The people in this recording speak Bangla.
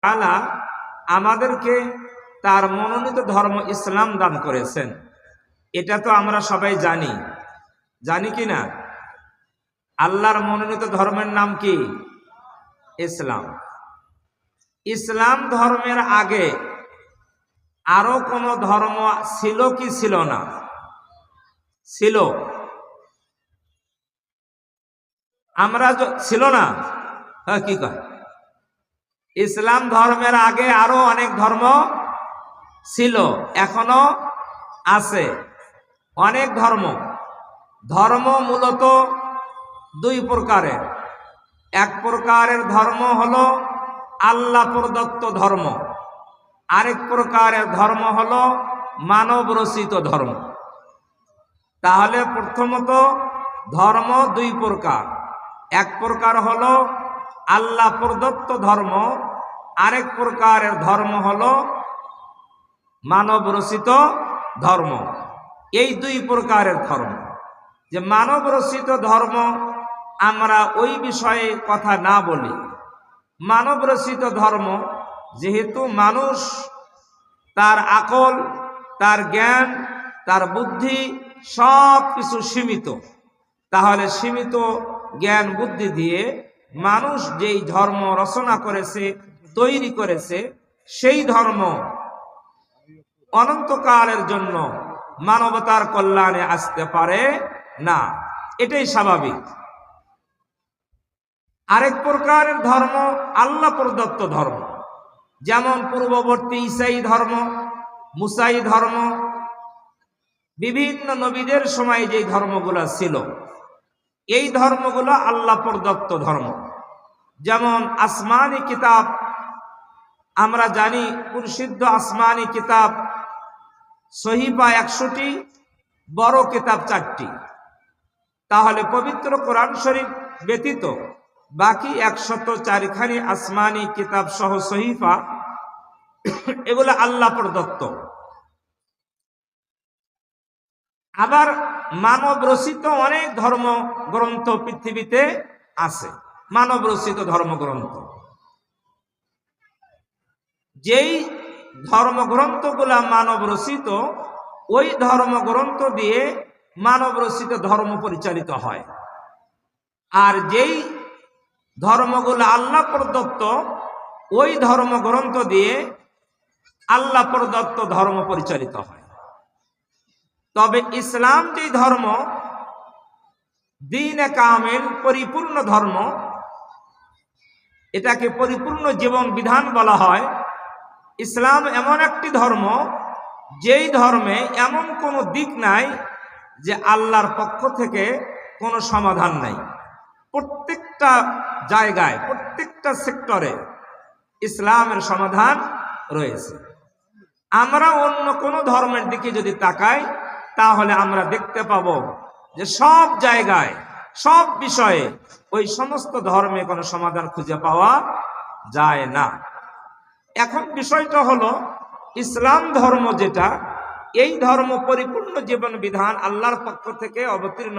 তাআলা আমাদেরকে তার মনোনীত ধর্ম ইসলাম দান করেছেন। এটা তো আমরা সবাই জানি, জানি কি না? আল্লাহর মনোনীত ধর্মের নাম কি? ইসলাম। ইসলাম ধর্মের আগে আরো কোন ধর্ম ছিল কি ছিল না? ছিল। আমরা ছিল না? হ্যাঁ, কি কয়? ইসলাম ধর্মের আগে আরো অনেক ধর্ম ছিল, এখনো আছে অনেক ধর্ম। ধর্ম মূলত দুই প্রকারের। এক প্রকারের ধর্ম হলো আল্লাহ প্রদত্ত ধর্ম, আরেক প্রকারের ধর্ম হলো মানব রচিত ধর্ম। তাহলে প্রথমত ধর্ম দুই প্রকার। এক প্রকার হলো আল্লাহ প্রদত্ত ধর্ম, আরেক প্রকারের ধর্ম হলো মানব রচিত ধর্ম। এই দুই প্রকারের ধর্ম। যে মানব রচিত ধর্ম আমরা ওই বিষয়ে কথা না বলি। মানব রচিত ধর্ম যেহেতু মানুষ তার আকল, তার জ্ঞান, তার বুদ্ধি সব কিছু সীমিত, তাহলে সীমিত জ্ঞান বুদ্ধি দিয়ে মানুষ যেই ধর্ম রচনা করেছে, তৈরি করেছে, সেই ধর্ম অনন্তকালের জন্য মানবতার কল্যাণে আসতে পারে না। এটাই স্বাভাবিক। আরেক প্রকারের ধর্ম আল্লাহ প্রদত্ত ধর্ম, যেমন পূর্ববর্তী ঈসাই ধর্ম, মুসাই ধর্ম, বিভিন্ন নবীদের সময় যে ধর্মগুলো ছিল, এই ধর্মগুলো আল্লাহ প্রদত্ত ধর্ম। যেমন আসমানি কিতাব, আমরা জানি পরিশুদ্ধ আসমানি কিতাব সহিফা 100টি, বড় কিতাব 4টি। তাহলে পবিত্র কোরআন শরীফ ব্যতীত বাকি 104খানি আসমানি কিতাব সহ সহিফা, এগুলো আল্লাহ প্রদত্ত। আবার মানব রচিত অনেক ধর্ম গ্রন্থ পৃথিবীতে আছে। মানব রচিত ধর্মগ্রন্থ, যেই ধর্মগ্রন্থগুলা মানব রচিত, ওই ধর্মগ্রন্থ দিয়ে মানব রচিত ধর্ম পরিচালিত হয়। আর যেই ধর্মগুলো আল্লাহ প্রদত্ত, ওই ধর্মগ্রন্থ দিয়ে আল্লাহ প্রদত্ত ধর্ম পরিচালিত হয়। তবে ইসলাম যে ধর্ম, দ্বীন-এ কামিল, পরিপূর্ণ ধর্ম, এটাকে পরিপূর্ণ জীবন বিধান বলা হয়। ইসলাম এমন একটি ধর্ম, যেই ধর্মে এমন কোনো দিক নাই যে আল্লাহর পক্ষ থেকে কোনো সমাধান নাই। প্রত্যেকটা জায়গায়, প্রত্যেকটা সেক্টরে ইসলামের সমাধান রয়েছে। আমরা অন্য কোনো ধর্মের দিকে যদি তাকাই, তাহলে আমরা দেখতে পাব যে সব জায়গায়, সব বিষয়ে ওই সমস্ত ধর্মে কোনো সমাধান খুঁজে পাওয়া যায় না। এখন বিষয়টা হলো, ইসলাম ধর্ম যেটা, এই ধর্ম পরিপূর্ণ জীবন বিধান আল্লাহর পক্ষ থেকে অবতীর্ণ